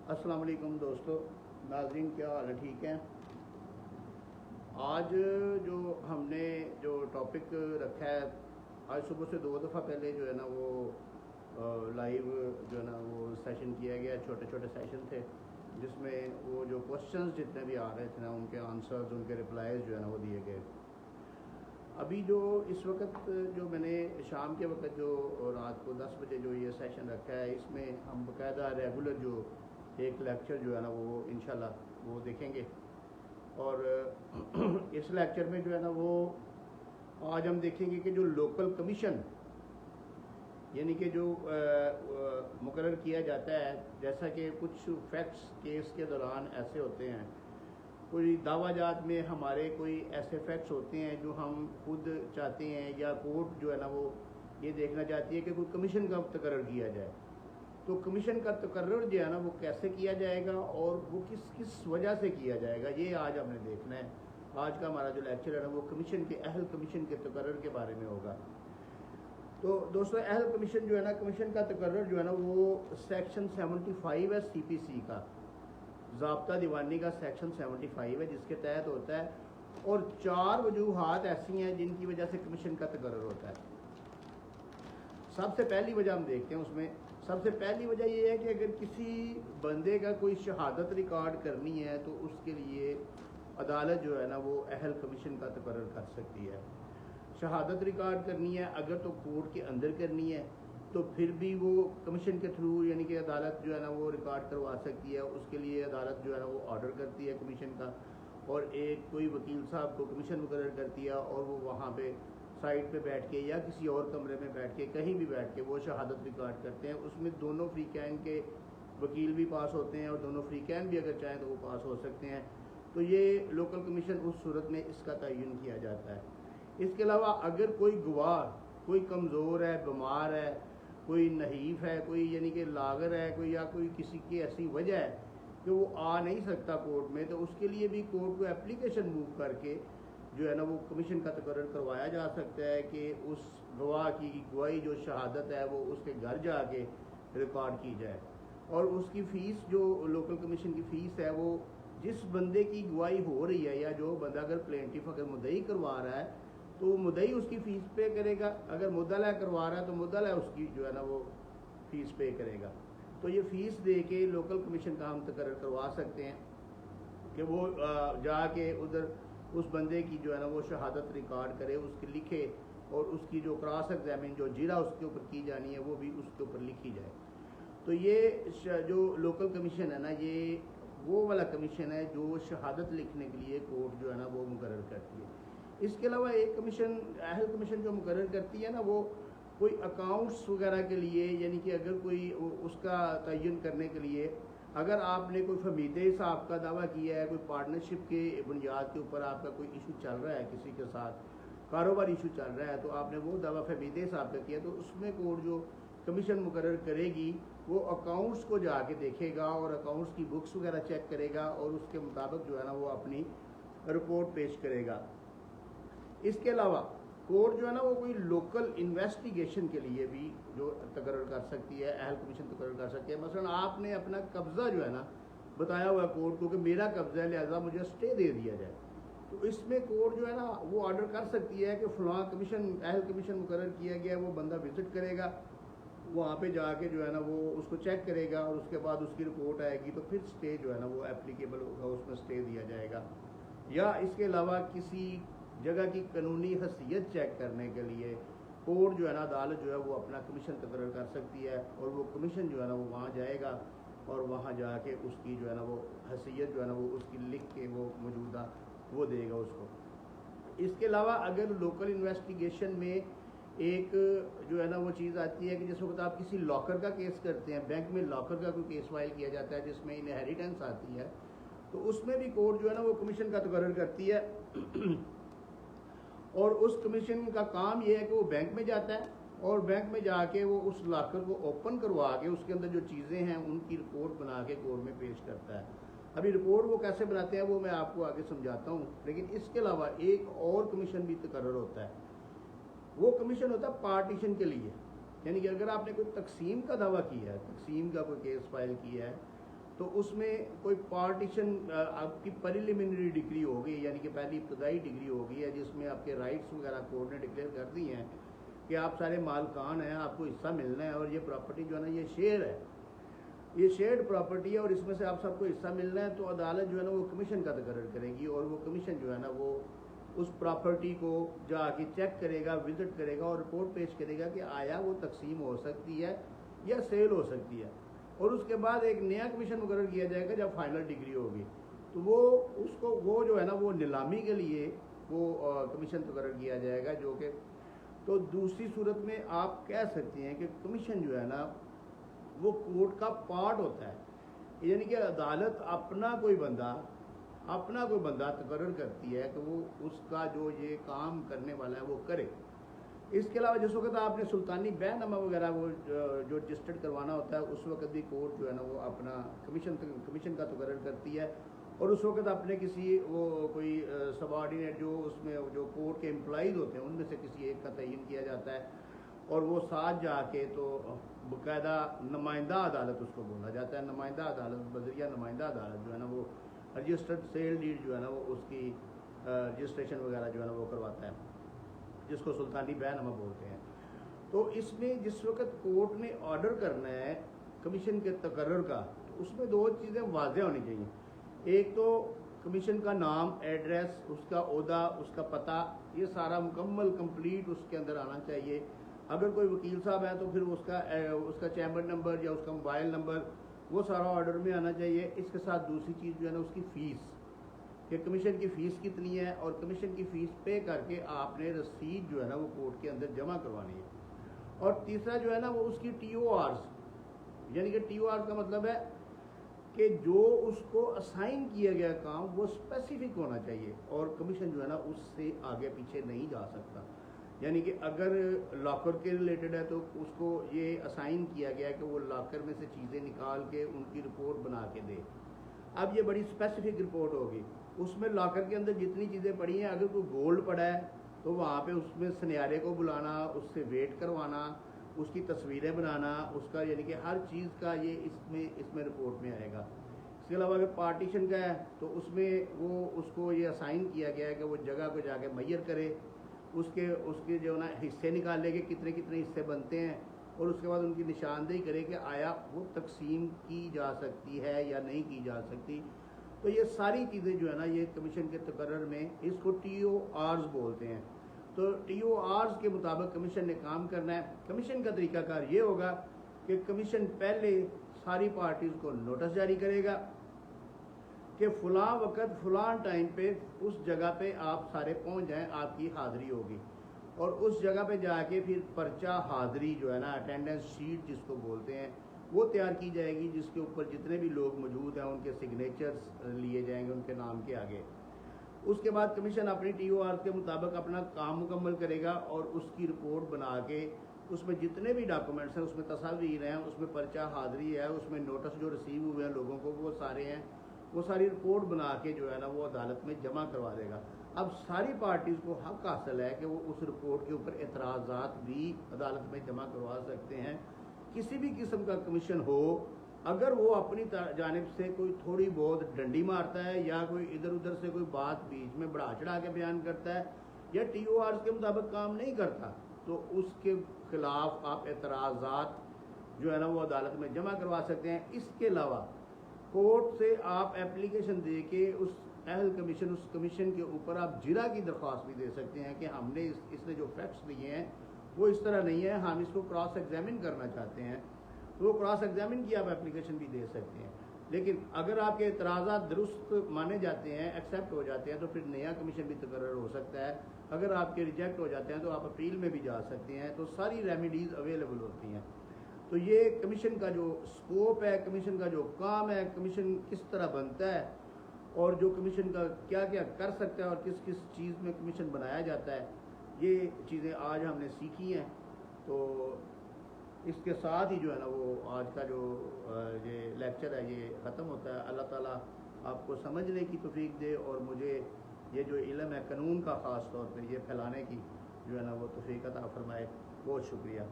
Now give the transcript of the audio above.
अस्सलाम वालेकुम दोस्तों, नाज़रीन, क्या हाल है? ठीक हैं। आज जो हमने जो टॉपिक रखा है, आज सुबह से 2 दफ़ा पहले जो है ना वो लाइव जो है ना वो सेशन किया गया। छोटे छोटे सेशन थे जिसमें वो जो क्वेश्चंस जितने भी आ रहे थे ना उनके आंसर्स, उनके रिप्लाईज जो है ना वो दिए गए। अभी जो इस वक्त जो मैंने शाम के वक्त जो रात को 10 बजे जो ये सेशन रखा है, इसमें हम बाकायदा रेगुलर जो एक लेक्चर जो है ना वो इंशाल्लाह वो देखेंगे। और इस लेक्चर में जो है ना वो आज हम देखेंगे कि जो लोकल कमीशन यानी कि जो मुकर्रर किया जाता है, जैसा कि कुछ फैक्ट्स केस के दौरान ऐसे होते हैं, कोई दावाजात में हमारे कोई ऐसे फैक्ट्स होते हैं जो हम खुद चाहते हैं या कोर्ट जो है ना वो ये देखना चाहती है कि कोई कमीशन का तकर्रर किया जाए। तो कमीशन का तकर्रर जो है ना वो कैसे किया जाएगा और वो किस किस वजह से किया जाएगा, ये आज हमने देखना है। आज का हमारा जो लेक्चर है ना वो कमीशन के अहल कमीशन के तकर्रर के बारे में होगा। तो दोस्तों, अहल कमीशन जो है ना, कमीशन का तकर्रर जो है ना वो सेक्शन 75 है CPC का, ज़ाब्ता दीवानी का सेक्शन 75 है, जिसके तहत होता है। और 4 वजूहात ऐसी हैं जिनकी वजह से कमीशन का तकर्रर होता है। सबसे पहली वजह हम देखते हैं, उसमें सबसे पहली वजह यह है कि अगर किसी बंदे का कोई शहादत रिकॉर्ड करनी है तो उसके लिए अदालत जो है ना वो अहल कमीशन का तकर्रर कर सकती है। शहादत रिकॉर्ड करनी है अगर तो कोर्ट के अंदर करनी है तो फिर भी वो कमीशन के थ्रू यानी कि अदालत जो है ना वो रिकॉर्ड करवा सकती है। उसके लिए अदालत जो है ना वो ऑर्डर करती है कमीशन का, और एक कोई वकील साहब को कमीशन मुकर्रर करती है और वो वहाँ पे साइड पे बैठ के या किसी और कमरे में बैठ के कहीं भी बैठ के वो शहादत रिकॉर्ड करते हैं। उसमें दोनों फ्रीकैन के वकील भी पास होते हैं और दोनों फ्रीकैन भी अगर चाहें तो वो पास हो सकते हैं। तो ये लोकल कमीशन उस सूरत में इसका तयन किया जाता है। इसके अलावा अगर कोई गवाह कोई कमज़ोर है, बीमार है, कोई नहीफ है, कोई यानी कि लागर है कोई, या कोई किसी की ऐसी वजह है कि वो आ नहीं सकता कोर्ट में, तो उसके लिए भी कोर्ट को एप्लीकेशन मूव करके जो है ना वो कमीशन का तकर्रर करवाया जा सकता है कि उस गवाह की गवाही जो शहादत है वो उसके घर जाके रिकॉर्ड की जाए। और उसकी फ़ीस जो लोकल कमीशन की फ़ीस है वो जिस बंदे की गवाही हो रही है या जो बंदा अगर प्लेंटिफ अगर मुद्दई करवा रहा है तो मुद्दई उसकी फ़ीस पे करेगा, अगर मुद्दला करवा रहा है तो मुद्दला उसकी जो है ना वो फ़ीस पे करेगा। तो ये फ़ीस दे के लोकल कमीशन का हम तकर्रर करवा सकते हैं कि वो जाके उधर उस बंदे की जो है ना वो शहादत रिकॉर्ड करे, उसकी लिखे, और उसकी जो क्रॉस एग्जामिन जो जिरा उसके ऊपर की जानी है वो भी उसके ऊपर लिखी जाए। तो ये जो लोकल कमीशन है ना ये वो वाला कमीशन है जो शहादत लिखने के लिए कोर्ट जो है ना वो मुकर्रर करती है। इसके अलावा एक कमीशन अहल कमीशन जो मुकर्रर करती है ना वो कोई अकाउंट्स वगैरह के लिए, यानी कि अगर कोई उसका तयन करने के लिए, अगर आपने कोई फमीदे हिसाब का दावा किया है, कोई पार्टनरशिप के बुनियाद के ऊपर आपका कोई इशू चल रहा है, किसी के साथ कारोबार इशू चल रहा है, तो आपने वो दावा फमीदे हिसाब का किया, तो उसमें कोर्ट जो कमीशन मुकर्रर करेगी वो अकाउंट्स को जाके देखेगा और अकाउंट्स की बुक्स वगैरह चेक करेगा और उसके मुताबिक जो है ना वो अपनी रिपोर्ट पेश करेगा। इसके अलावा कोर्ट जो है ना वो कोई लोकल इन्वेस्टिगेशन के लिए भी जो तकर्रर कर सकती है, अहल कमीशन तकर्रर कर सकती है। मसलन आपने अपना कब्जा जो है ना बताया हुआ कोर्ट को कि मेरा कब्जा है लिहाजा मुझे स्टे दे दिया जाए, तो इसमें कोर्ट जो है ना वो ऑर्डर कर सकती है कि फलां कमीशन अहल कमीशन मुकर्रर किया गया, वो बंदा विजिट करेगा, वहाँ पे जाके जो है ना वो उसको चेक करेगा और उसके बाद उसकी रिपोर्ट आएगी तो फिर स्टे जो है ना वो एप्लीकेबल होगा, उसमें स्टे दिया जाएगा। या इसके अलावा किसी जगह की कानूनी हैसियत चेक करने के लिए कोर्ट जो है ना अदालत जो है वो अपना कमीशन तकर्रर कर सकती है और वो कमीशन जो है ना वो वहाँ जाएगा और वहाँ जाके उसकी जो है ना वो हैसियत जो है ना वो उसकी लिख के वो मौजूदा वो देगा उसको। इसके अलावा अगर लोकल इन्वेस्टिगेशन में एक जो है ना वो चीज़ आती है कि जिस वक्त आप किसी लॉकर का केस करते हैं, बैंक में लॉकर का कोई केस फाइल किया जाता है जिसमें इनहेरिटेंस आती है, तो उसमें भी कोर्ट जो है ना वो कमीशन का तकर्रर करती है। और उस कमीशन का काम ये है कि वो बैंक में जाता है और बैंक में जाके वो उस लॉकर को ओपन करवा के उसके अंदर जो चीज़ें हैं उनकी रिपोर्ट बना के कोर्ट में पेश करता है। अभी रिपोर्ट वो कैसे बनाते हैं वो मैं आपको आगे समझाता हूँ, लेकिन इसके अलावा एक और कमीशन भी तकर्रर होता है। वो कमीशन होता है पार्टीशन के लिए, यानी कि अगर आपने कोई तकसीम का दावा किया है, तकसीम का कोई केस फाइल किया है, तो उसमें कोई पार्टीशन आपकी प्रिलिमिनरी डिग्री होगी, यानी कि पहली इब्तदाई डिग्री होगी है, जिसमें आपके राइट्स वगैरह कोर्ट ने डिक्लेयर कर दी हैं कि आप सारे मालकान हैं, आपको हिस्सा मिलना है, और ये प्रॉपर्टी जो है ना ये शेयर है, ये शेयर्ड प्रॉपर्टी है, और इसमें से आप सबको हिस्सा मिलना है। तो अदालत जो है ना वो कमीशन का तकर्रर करेगी, और वो कमीशन जो है ना वो उस प्रॉपर्टी को जाके चेक करेगा, विजिट करेगा और रिपोर्ट पेश करेगा कि आया वो तकसीम हो सकती है या सेल हो सकती है। और उसके बाद एक नया कमीशन मुकर्रर किया जाएगा जब फाइनल डिग्री होगी, तो वो जो है ना वो नीलामी के लिए वो कमीशन तकर्रर किया जाएगा, जो कि तो दूसरी सूरत में आप कह सकते हैं कि कमीशन जो है ना वो कोर्ट का पार्ट होता है, यानी कि अदालत अपना कोई बंदा तकर्रर करती है कि वो उसका जो ये काम करने वाला है वो करे। इसके अलावा जिस वक्त आपने सुल्तानी बैनामा वगैरह वो जो रजिस्टर्ड करवाना होता है, उस वक्त भी कोर्ट जो है ना वो अपना कमीशन का तकर्रर करती है, और उस वक्त अपने किसी वो कोई सबऑर्डिनेट जो उसमें जो कोर्ट के एम्प्लॉइज़ होते हैं उनमें से किसी एक का तयन किया जाता है, और वो साथ जाके तो बाकायदा नुमाइंदा अदालत उसको बोला जाता है। नुमाइंदा अदालत बजरिया नुमाइंदा अदालत जो है ना वो रजिस्टर्ड सेल डीड जो है ना वो उसकी रजिस्ट्रेशन वगैरह जो है ना वो करवाता है, जिसको सुल्तानी बैनामा बोलते हैं। तो इसमें जिस वक्त कोर्ट ने ऑर्डर करना है कमीशन के तकर्रर का, तो उसमें दो चीज़ें वाज़ेह होनी चाहिए। एक तो कमीशन का नाम, एड्रेस, उसका ओहदा, उसका पता, ये सारा मुकम्मल कंप्लीट उसके अंदर आना चाहिए। अगर कोई वकील साहब है तो फिर उसका चैम्बर नंबर या उसका मोबाइल नंबर वो सारा ऑर्डर में आना चाहिए। इसके साथ दूसरी चीज़ जो है ना उसकी फ़ीस, कि कमीशन की फ़ीस कितनी है, और कमीशन की फ़ीस पे करके आपने रसीद जो है ना वो कोर्ट के अंदर जमा करवानी है। और तीसरा जो है ना वो उसकी TORs, यानी कि TOR का मतलब है कि जो उसको असाइन किया गया काम वो स्पेसिफिक होना चाहिए, और कमीशन जो है ना उससे आगे पीछे नहीं जा सकता। यानी कि अगर लॉकर के रिलेटेड है तो उसको ये असाइन किया गया है कि वो लॉकर में से चीज़ें निकाल के उनकी रिपोर्ट बना के दे। अब ये बड़ी स्पेसिफिक रिपोर्ट होगी, उसमें लॉकर के अंदर जितनी चीज़ें पड़ी हैं, अगर कोई गोल्ड पड़ा है तो वहाँ पे उसमें सनियारे को बुलाना, उससे वेट करवाना, उसकी तस्वीरें बनाना, उसका यानी कि हर चीज़ का ये इसमें रिपोर्ट में आएगा। इसके अलावा अगर पार्टीशन का है तो उसमें वो उसको ये असाइन किया गया है कि वो जगह को जाके मैयर करे, उसके जो ना हिस्से निकाल लेंगे, कितने कितने हिस्से बनते हैं, और उसके बाद उनकी निशानदेही करे कि आया वो तकसीम की जा सकती है या नहीं की जा सकती। तो ये सारी चीज़ें जो है ना ये कमीशन के तकर्रर में इसको TORs बोलते हैं। तो TORs के मुताबिक कमीशन ने काम करना है। कमीशन का तरीकाकार ये होगा कि कमीशन पहले सारी पार्टीज़ को नोटिस जारी करेगा कि फ़लाँ वक़्त फ़लाँ टाइम पे उस जगह पे आप सारे पहुंच जाएं, आपकी हाज़िरी होगी, और उस जगह पे जाके फिर पर्चा हाज़िरी जो है ना अटेंडेंस शीट जिसको बोलते हैं वो तैयार की जाएगी, जिसके ऊपर जितने भी लोग मौजूद हैं उनके सिग्नेचर्स लिए जाएंगे उनके नाम के आगे। उसके बाद कमीशन अपनी TOR के मुताबिक अपना काम मुकम्मल करेगा, और उसकी रिपोर्ट बना के उसमें जितने भी डॉक्यूमेंट्स हैं, उसमें तस्वीर हैं, उसमें पर्चा हाज़िरी है, उसमें नोटिस जो रिसीव हुए हैं लोगों को वो सारे हैं, वो सारी रिपोर्ट बना के जो है ना वो अदालत में जमा करवा देगा। अब सारी पार्टीज़ को हक हासिल है कि वो उस रिपोर्ट के ऊपर एतराज़ात भी अदालत में जमा करवा सकते हैं। किसी भी किस्म का कमीशन हो, अगर वो अपनी जानिब से कोई थोड़ी बहुत डंडी मारता है या कोई इधर उधर से कोई बात बीच में बढ़ा चढ़ा के बयान करता है या TORs के मुताबिक काम नहीं करता, तो उसके खिलाफ आप एतराज़ात जो है ना वो अदालत में जमा करवा सकते हैं। इसके अलावा कोर्ट से आप एप्लीकेशन दे के उस कमीशन के ऊपर आप जिरा की दरख्वास्त भी दे सकते हैं कि हमने इसने जो फैक्ट्स लिए हैं वो इस तरह नहीं है, हम इसको क्रॉस एग्जामिन करना चाहते हैं, तो वो क्रॉस एग्जामिन की आप एप्लीकेशन भी दे सकते हैं। लेकिन अगर आपके एतराज़ात दुरुस्त माने जाते हैं, एक्सेप्ट हो जाते हैं, तो फिर नया कमीशन भी तकर्रर हो सकता है। अगर आपके रिजेक्ट हो जाते हैं तो आप अपील में भी जा सकते हैं। तो सारी रेमेडीज़ अवेलेबल होती हैं। तो ये कमीशन का जो स्कोप है, कमीशन का जो काम है, कमीशन किस तरह बनता है, और जो कमीशन का क्या क्या कर सकता है और किस किस चीज़ में कमीशन बनाया जाता है, ये चीज़ें आज हमने सीखी हैं। तो इसके साथ ही जो है ना वो आज का जो ये लेक्चर है ये ख़त्म होता है। अल्लाह ताला आपको समझने की तौफीक दे, और मुझे ये जो इल्म है कानून का ख़ास तौर पे ये फैलाने की जो है ना वो तौफीक अता फरमाए। बहुत शुक्रिया।